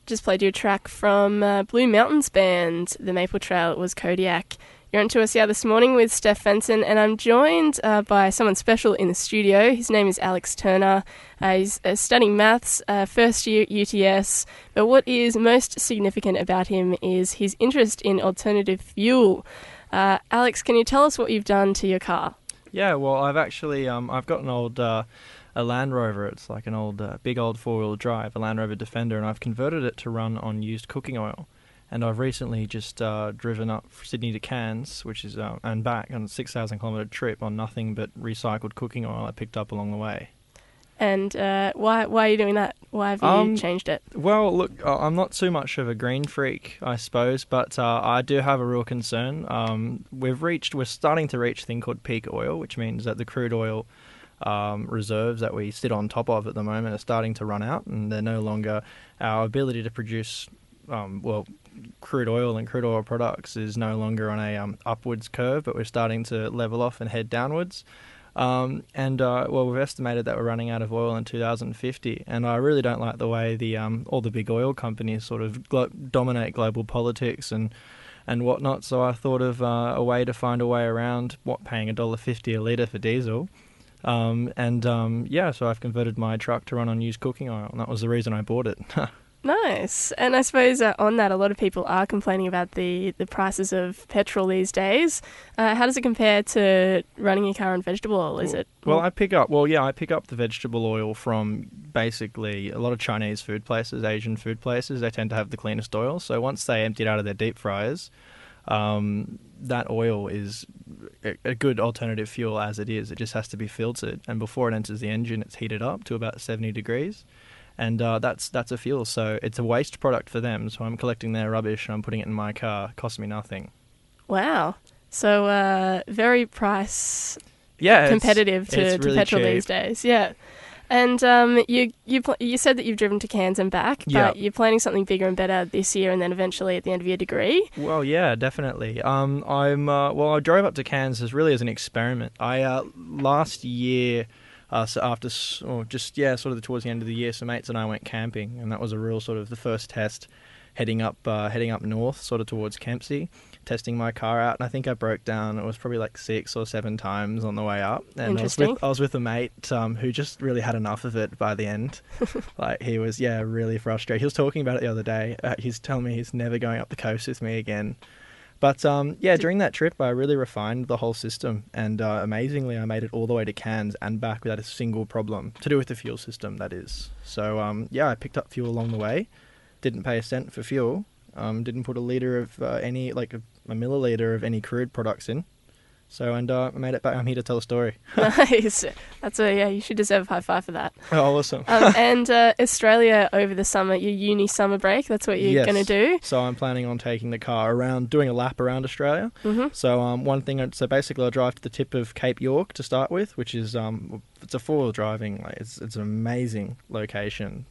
just played you a track from Blue Mountains band, The Maple Trail. It was Kodiak. You're on 2SER this morning with Steph Fenton, and I'm joined by someone special in the studio. His name is Alex Turner. He's studying maths, first year UTS, but what is most significant about him is his interest in alternative fuel. Alex, can you tell us what you've done to your car? Yeah, well, I've actually, I've got an old, a Land Rover. It's like an old, big old four-wheel drive, a Land Rover Defender, and I've converted it to run on used cooking oil. And I've recently just driven up Sydney to Cairns, which is and back on a 6,000 kilometre trip on nothing but recycled cooking oil I picked up along the way. And why are you doing that? Why have you changed it? Well, look, I'm not too much of a green freak, I suppose, but I do have a real concern. We're starting to reach a thing called peak oil, which means that the crude oil reserves that we sit on top of at the moment are starting to run out, and they're no longer our ability to produce crude oil and crude oil products is no longer on a upwards curve, but we're starting to level off and head downwards. We've estimated that we're running out of oil in 2050, and I really don't like the way all the big oil companies sort of dominate global politics and whatnot. So I thought of a way to find a way around paying $1.50 a litre for diesel. So I've converted my truck to run on used cooking oil, and that was the reason I bought it. Nice. And I suppose on that, a lot of people are complaining about the prices of petrol these days. How does it compare to running your car on vegetable oil? Is it? Well, I pick up the vegetable oil from basically a lot of Chinese food places, Asian food places. They tend to have the cleanest oil. So once they empty it out of their deep fryers, that oil is a good alternative fuel as it is. It just has to be filtered, and before it enters the engine, it's heated up to about 70 degrees. And that's a fuel, so it's a waste product for them. So I'm collecting their rubbish and I'm putting it in my car. It costs me nothing. Wow. So very price competitive to really petrol cheap these days. Yeah. And you said that you've driven to Cairns and back, but you're planning something bigger and better this year and then eventually at the end of your degree? Well, yeah, definitely. I drove up to Cairns as an experiment. Last year... towards the end of the year, some mates and I went camping, and that was a real sort of the first test, heading up north, sort of towards Kempsey, testing my car out, and I think I broke down. It was probably like 6 or 7 times on the way up, and Interesting. I was with a mate who just really had enough of it by the end. Like he was really frustrated. He was talking about it the other day. He's telling me he's never going up the coast with me again. But during that trip, I really refined the whole system, and amazingly, I made it all the way to Cairns and back without a single problem, to do with the fuel system, that is. So, I picked up fuel along the way, didn't pay a cent for fuel, didn't put a litre of a milliliter of any crude products in. So, I made it back. I'm here to tell a story. Nice. You should deserve a high five for that. Oh, awesome. And Australia over the summer, your uni summer break, that's what you're going to do? So I'm planning on taking the car around, doing a lap around Australia. Mm-hmm. So basically I'll drive to the tip of Cape York to start with, which is, it's a four-wheel driving, it's an amazing location.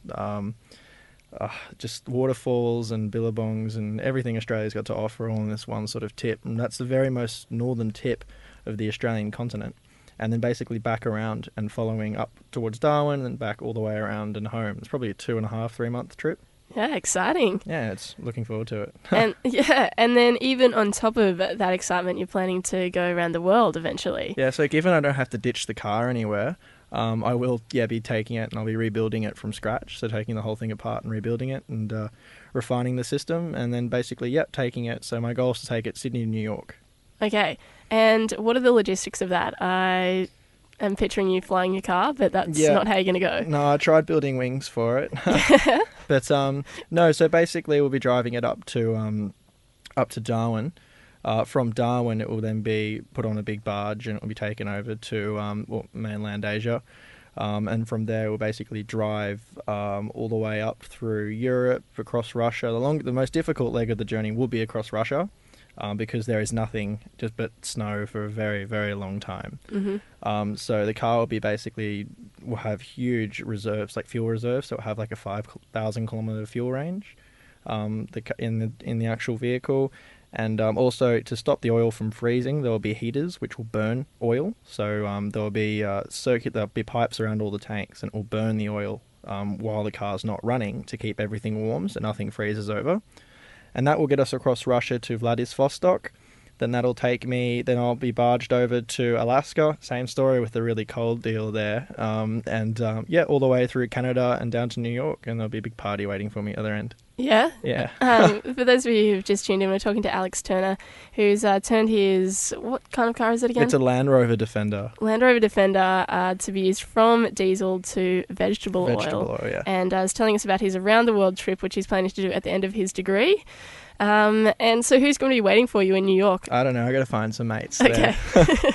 Just waterfalls and billabongs and everything Australia's got to offer all in this one sort of tip. And that's the very most northern tip of the Australian continent. And then basically back around and following up towards Darwin and back all the way around and home. It's probably a 2.5-3 month trip. Yeah, exciting. Yeah, it's looking forward to it. and then even on top of that excitement, you're planning to go around the world eventually. Yeah, so given I don't have to ditch the car anywhere, I will be taking it and I'll be rebuilding it from scratch. So taking the whole thing apart and rebuilding it and refining the system, and then basically, taking it. So my goal is to take it Sydney to New York. Okay. And what are the logistics of that? I am picturing you flying your car, but that's not how you're going to go. No, I tried building wings for it. But no, so basically we'll be driving it up to Darwin. From Darwin, it will then be put on a big barge and it will be taken over to mainland Asia. And from there, we'll basically drive all the way up through Europe, across Russia. The most difficult leg of the journey will be across Russia, because there is nothing just but snow for a very, very long time. Mm-hmm. So the car will have huge reserves, like fuel reserves. So it'll have like a 5,000 kilometer fuel range in the actual vehicle. And also, to stop the oil from freezing, there will be heaters which will burn oil. So there'll be pipes around all the tanks, and it will burn the oil while the car's not running to keep everything warm so nothing freezes over. And that will get us across Russia to Vladivostok. Then that'll take me, then I'll be barged over to Alaska. Same story with the really cold deal there. All the way through Canada and down to New York. And there'll be a big party waiting for me at the other end. Yeah? Yeah. For those of you who've just tuned in, we're talking to Alex Turner, who's turned his, what kind of car is it again? It's a Land Rover Defender. Land Rover Defender to be used from diesel to vegetable oil. Vegetable oil, yeah. And is telling us about his around-the-world trip, which he's planning to do at the end of his degree. And so who's going to be waiting for you in New York? I don't know. I got to find some mates Okay. there.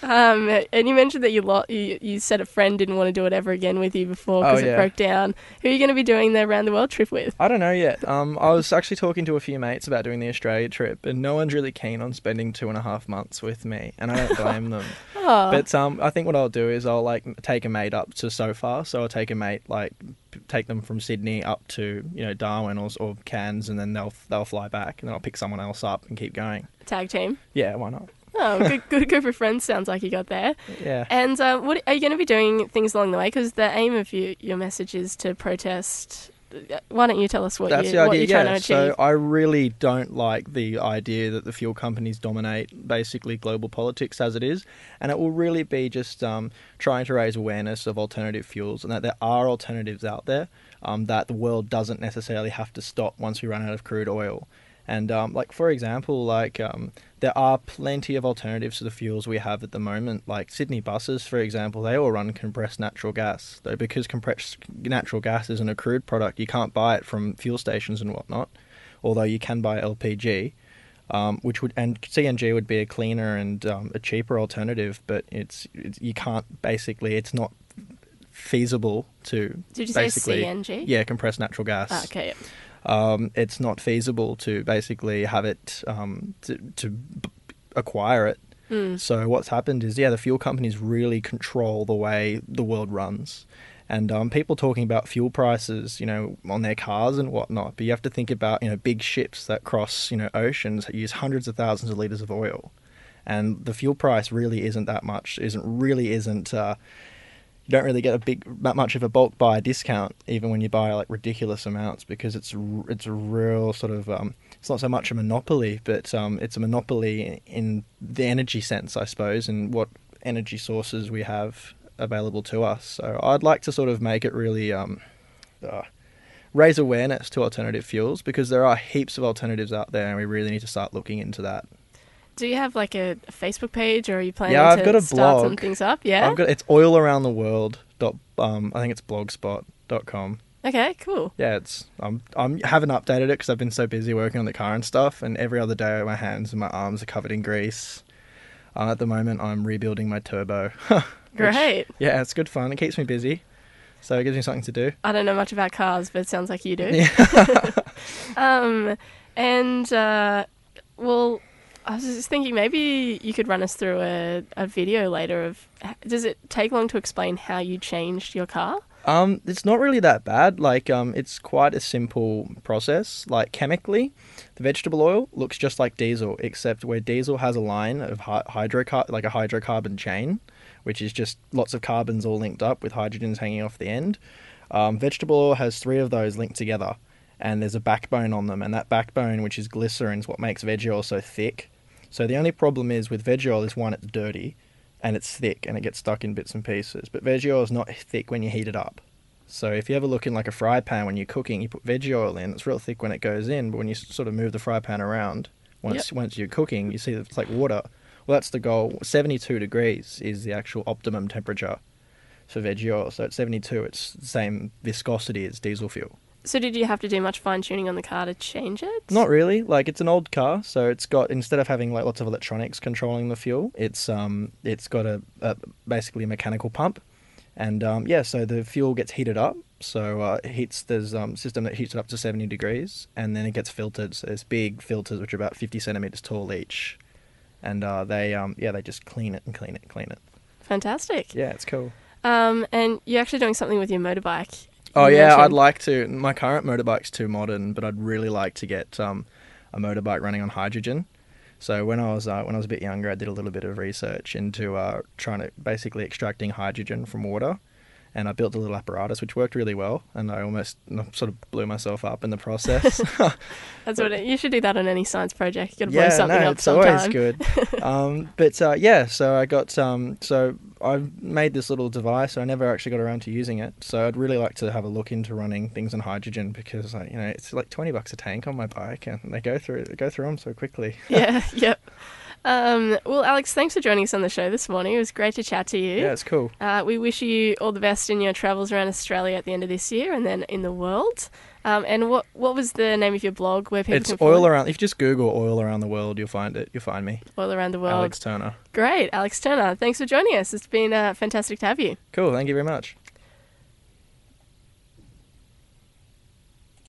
And you mentioned that you said a friend didn't want to do it ever again with you before because it broke down. Who are you going to be doing the around the world trip with? I don't know yet. I was actually talking to a few mates about doing the Australia trip, and no one's really keen on spending 2.5 months with me, and I don't blame them. Oh. But I think what I'll do is I'll take a mate up to so far. So I'll take a mate take them from Sydney up to Darwin or Cairns, and then they'll fly back, and then I'll pick someone else up and keep going. Tag team. Yeah, why not? Oh, good group of friends sounds like you got there. Yeah. And what are you going to be doing things along the way? Because the aim of your message is to protest. Why don't you tell us what you're trying to achieve? So I really don't like the idea that the fuel companies dominate basically global politics as it is, and it will really be just trying to raise awareness of alternative fuels and that there are alternatives out there, that the world doesn't necessarily have to stop once we run out of crude oil. And for example, there are plenty of alternatives to the fuels we have at the moment. Like Sydney buses, for example, they all run compressed natural gas. Though because compressed natural gas isn't a crude product, you can't buy it from fuel stations and whatnot. Although you can buy LPG, and CNG would be a cleaner and a cheaper alternative. But it's not feasible to. Did you say CNG? Yeah, compressed natural gas. Oh, okay. It's not feasible to basically have it to acquire it. So what's happened is, the fuel companies really control the way the world runs. And people talking about fuel prices, on their cars and whatnot, but you have to think about, big ships that cross, oceans that use hundreds of thousands of litres of oil. And the fuel price really isn't that much, you don't really get that much of a bulk buy discount, even when you buy ridiculous amounts, because it's a real sort of it's not so much a monopoly, but it's a monopoly in the energy sense, I suppose, and what energy sources we have available to us. So I'd like to sort of make it really raise awareness to alternative fuels, because there are heaps of alternatives out there, and we really need to start looking into that. Do you have a Facebook page, or are you planning I've got a start blog. some things up? Yeah, it's oilaroundtheworld. I think it's blogspot.com. Okay, cool. Yeah, I haven't updated it because I've been so busy working on the car and stuff, and every other day my hands and my arms are covered in grease. At the moment, I'm rebuilding my turbo. Great. Yeah, it's good fun. It keeps me busy, so it gives me something to do. I don't know much about cars, but it sounds like you do. Yeah. I was just thinking maybe you could run us through a video later of, does it take long to explain how you changed your car? It's not really that bad. It's quite a simple process. Chemically, the vegetable oil looks just like diesel, except where diesel has a line of a hydrocarbon chain, which is just lots of carbons all linked up with hydrogens hanging off the end. Vegetable oil has 3 of those linked together, and there's a backbone on them, and that backbone, which is glycerin, is what makes veg oil so thick. So the only problem is with veg oil is, one, it's dirty, and it's thick, and it gets stuck in bits and pieces. But veg oil is not thick when you heat it up. So if you ever look in a fry pan when you're cooking, you put veg oil in, it's real thick when it goes in, but when you sort of move the fry pan around, once you're cooking, you see that it's like water. Well, that's the goal. 72 degrees is the actual optimum temperature for veg oil. So at 72, it's the same viscosity as diesel fuel. So did you have to do much fine-tuning on the car to change it? Not really. It's an old car, so it's got, instead of having lots of electronics controlling the fuel, it's got a basically a mechanical pump, and so the fuel gets heated up. So there's a system that heats it up to 70 degrees, and then it gets filtered. So there's big filters which are about 50 centimeters tall each, and they just clean it. Fantastic. Yeah, it's cool. And you're actually doing something with your motorbike. Oh yeah, I'd like to. My current motorbike's too modern, but I'd really like to get a motorbike running on hydrogen. So when I was a bit younger, I did a little bit of research into trying to basically extracting hydrogen from water, and I built a little apparatus which worked really well, and I almost sort of blew myself up in the process. That's what you should do that on any science project. You got to blow something up it's sometime. Always good. So I got so I made this little device. I never actually got around to using it. So I'd really like to have a look into running things on hydrogen, because it's like $20 a tank on my bike, and they go through them so quickly. Yeah. Yep. Well, Alex, thanks for joining us on the show this morning. It was great to chat to you. Yeah, it's cool. We wish you all the best in your travels around Australia at the end of this year and then in the world. And what was the name of your blog where people can Oil follow? Around. If you just Google Oil Around the World, you'll find it. You'll find me. Oil Around the World. Alex Turner. Great, Alex Turner. Thanks for joining us. It's been fantastic to have you. Cool. Thank you very much.